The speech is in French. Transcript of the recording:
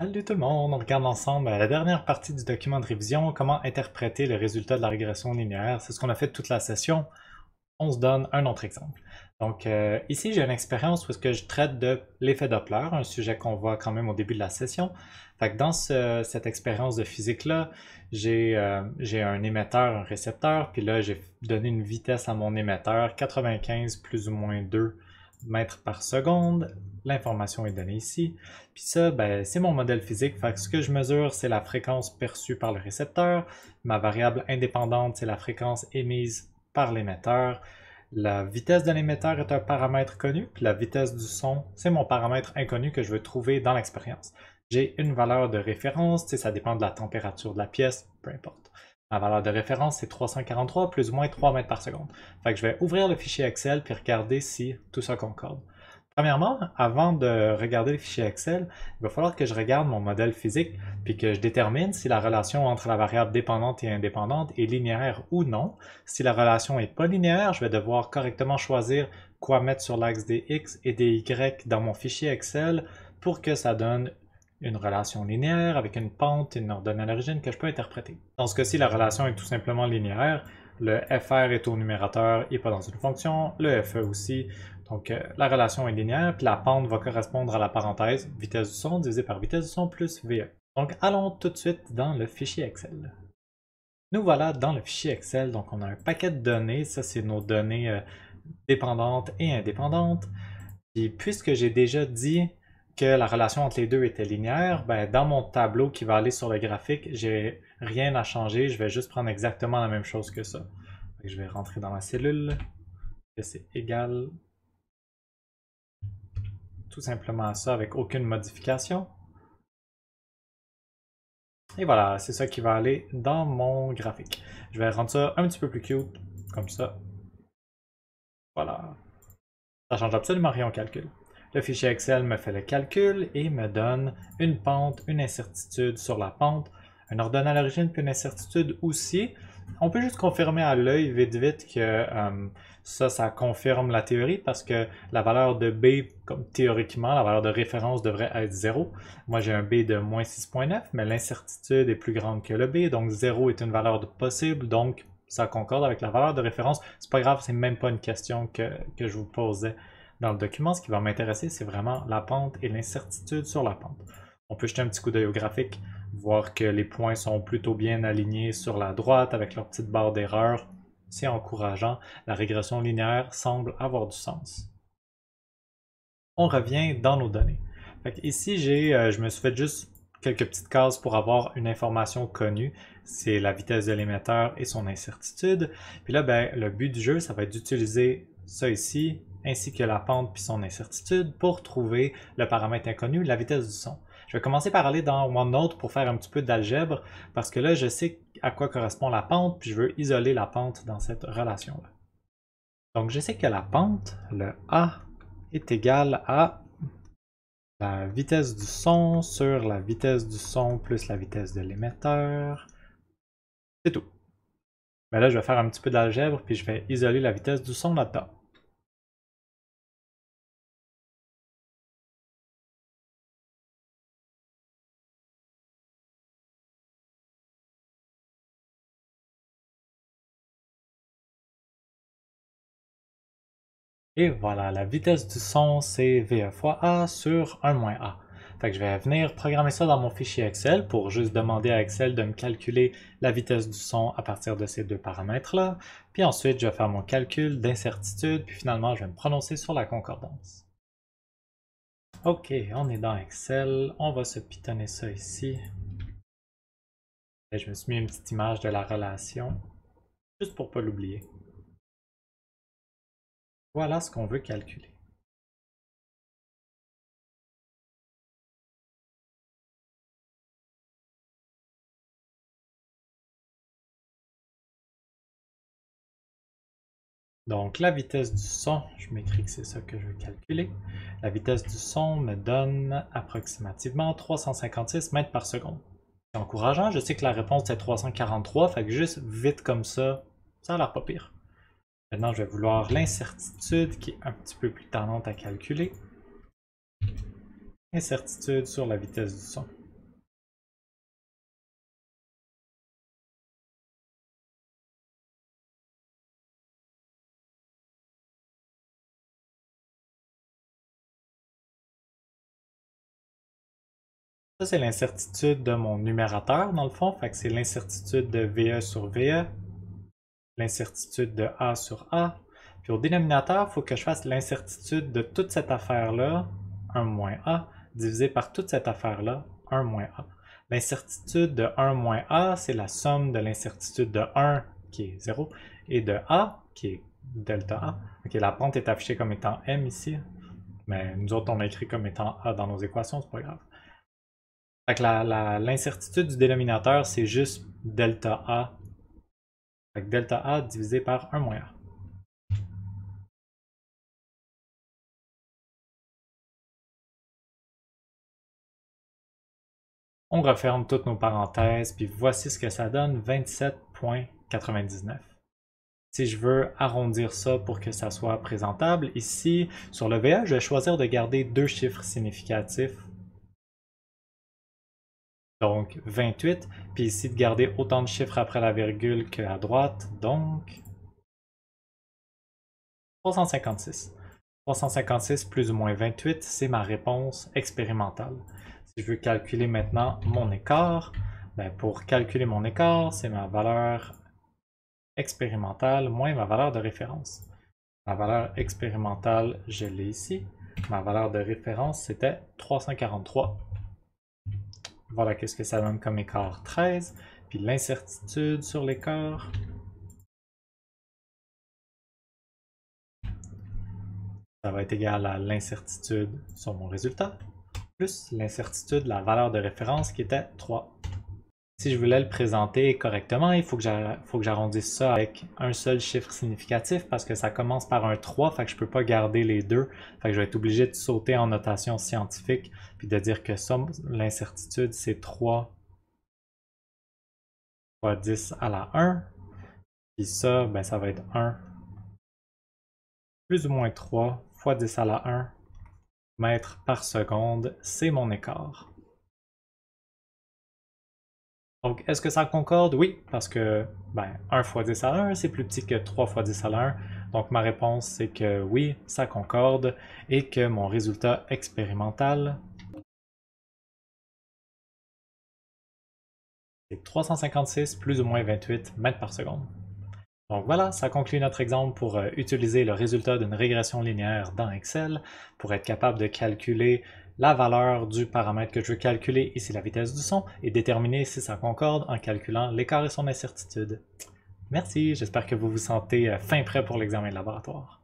Salut tout le monde, on regarde ensemble la dernière partie du document de révision, comment interpréter le résultat de la régression linéaire. C'est ce qu'on a fait toute la session. On se donne un autre exemple. Donc ici j'ai une expérience où est-ce que je traite de l'effet Doppler, un sujet qu'on voit quand même au début de la session. Fait que dans cette expérience de physique-là, j'ai un émetteur, un récepteur, puis là j'ai donné une vitesse à mon émetteur, 95 plus ou moins 2 mètres par seconde. L'information est donnée ici. Puis ça, ben, c'est mon modèle physique. Fait que ce que je mesure, c'est la fréquence perçue par le récepteur. Ma variable indépendante, c'est la fréquence émise par l'émetteur. La vitesse de l'émetteur est un paramètre connu, puis la vitesse du son, c'est mon paramètre inconnu que je veux trouver dans l'expérience. J'ai une valeur de référence, ça dépend de la température de la pièce, peu importe. Ma valeur de référence, c'est 343 plus ou moins 3 mètres par seconde. Fait que je vais ouvrir le fichier Excel puis regarder si tout ça concorde. Premièrement, avant de regarder le fichier Excel, il va falloir que je regarde mon modèle physique puis que je détermine si la relation entre la variable dépendante et indépendante est linéaire ou non. Si la relation n'est pas linéaire, je vais devoir correctement choisir quoi mettre sur l'axe des x et des y dans mon fichier Excel pour que ça donne une relation linéaire avec une pente et une ordonnée à l'origine que je peux interpréter. Dans ce cas-ci, la relation est tout simplement linéaire. Le fr est au numérateur et pas dans une fonction, le fe aussi. Donc la relation est linéaire, puis la pente va correspondre à la parenthèse vitesse du son divisé par vitesse du son plus VE. Donc allons tout de suite dans le fichier Excel. Nous voilà dans le fichier Excel, donc on a un paquet de données, ça c'est nos données dépendantes et indépendantes. Puis puisque j'ai déjà dit que la relation entre les deux était linéaire, ben, dans mon tableau qui va aller sur le graphique, j'ai rien à changer, je vais juste prendre exactement la même chose que ça. Je vais rentrer dans ma cellule, que c'est égal tout simplement à ça avec aucune modification. Et voilà, c'est ça qui va aller dans mon graphique. Je vais rendre ça un petit peu plus cute, comme ça. Voilà. Ça change absolument rien au calcul. Le fichier Excel me fait le calcul et me donne une pente, une incertitude sur la pente, un ordonnée à l'origine puis une incertitude aussi. On peut juste confirmer à l'œil vite vite que ça confirme la théorie parce que la valeur de B, comme théoriquement, la valeur de référence devrait être 0. Moi j'ai un B de moins 6.9, mais l'incertitude est plus grande que le B, donc 0 est une valeur possible, donc ça concorde avec la valeur de référence. C'est pas grave, c'est même pas une question que je vous posais dans le document. Ce qui va m'intéresser, c'est vraiment la pente et l'incertitude sur la pente. On peut jeter un petit coup d'œil au graphique, voir que les points sont plutôt bien alignés sur la droite avec leur petite barre d'erreur. C'est encourageant. La régression linéaire semble avoir du sens. On revient dans nos données. Ici, je me suis fait juste quelques petites cases pour avoir une information connue. C'est la vitesse de l'émetteur et son incertitude. Puis là, ben, le but du jeu, ça va être d'utiliser ça ici, ainsi que la pente puis son incertitude, pour trouver le paramètre inconnu, la vitesse du son. Je vais commencer par aller dans OneNote pour faire un petit peu d'algèbre, parce que là, je sais à quoi correspond la pente, puis je veux isoler la pente dans cette relation-là. Donc, je sais que la pente, le A, est égal à la vitesse du son sur la vitesse du son plus la vitesse de l'émetteur. C'est tout. Mais là, je vais faire un petit peu d'algèbre, puis je vais isoler la vitesse du son là-dedans. Et voilà, la vitesse du son, c'est VE fois A sur 1 moins A. Fait que je vais venir programmer ça dans mon fichier Excel pour juste demander à Excel de me calculer la vitesse du son à partir de ces deux paramètres-là. Puis ensuite, je vais faire mon calcul d'incertitude, puis finalement, je vais me prononcer sur la concordance. Ok, on est dans Excel, on va se pitonner ça ici. Et je me suis mis une petite image de la relation, juste pour ne pas l'oublier. Voilà ce qu'on veut calculer. Donc la vitesse du son, je m'écris que c'est ça que je veux calculer. La vitesse du son me donne approximativement 356 mètres par seconde. C'est encourageant, je sais que la réponse est 343, fait que juste vite comme ça a l'air pas pire. Maintenant, je vais vouloir l'incertitude qui est un petit peu plus tendante à calculer. Incertitude sur la vitesse du son. Ça, c'est l'incertitude de mon numérateur, dans le fond. Fait que c'est l'incertitude de VE sur VE, l'incertitude de A sur A. Puis au dénominateur, il faut que je fasse l'incertitude de toute cette affaire-là, 1 moins A, divisé par toute cette affaire-là, 1 moins A. L'incertitude de 1 moins A, c'est la somme de l'incertitude de 1, qui est 0, et de A, qui est delta A. Ok, la pente est affichée comme étant M ici, mais nous autres, on a écrit comme étant A dans nos équations, c'est pas grave. Fait que l'incertitude du dénominateur, c'est juste delta A. Fait que delta A divisé par 1 moins A. On referme toutes nos parenthèses, puis voici ce que ça donne, 27,99. Si je veux arrondir ça pour que ça soit présentable, ici, sur le VA, je vais choisir de garder deux chiffres significatifs. Donc 28, puis ici de garder autant de chiffres après la virgule qu'à droite, donc 356. 356 plus ou moins 28, c'est ma réponse expérimentale. Si je veux calculer maintenant mon écart, ben pour calculer mon écart, c'est ma valeur expérimentale moins ma valeur de référence. Ma valeur expérimentale, je l'ai ici. Ma valeur de référence, c'était 343. Voilà qu'est-ce que ça donne comme écart 13. Puis l'incertitude sur l'écart. Ça va être égal à l'incertitude sur mon résultat, plus l'incertitude, la valeur de référence qui était 3. Si je voulais le présenter correctement, il faut que j'arrondisse ça avec un seul chiffre significatif parce que ça commence par un 3, fait que je ne peux pas garder les deux. Fait que je vais être obligé de sauter en notation scientifique puis de dire que ça, l'incertitude, c'est 3 fois 10 à la 1. Puis ça, ben, ça va être 1 plus ou moins 3 fois 10 à la 1 mètres par seconde, c'est mon écart. Donc, est-ce que ça concorde? Oui, parce que 1 fois 10 à la 1, c'est plus petit que 3 fois 10 à la 1. Donc, ma réponse, c'est que oui, ça concorde et que mon résultat expérimental est 356 plus ou moins 28 mètres par seconde. Donc voilà, ça conclut notre exemple pour utiliser le résultat d'une régression linéaire dans Excel pour être capable de calculer la valeur du paramètre que je veux calculer, ici la vitesse du son, et déterminer si ça concorde en calculant l'écart et son incertitude. Merci, j'espère que vous vous sentez fin prêt pour l'examen de laboratoire.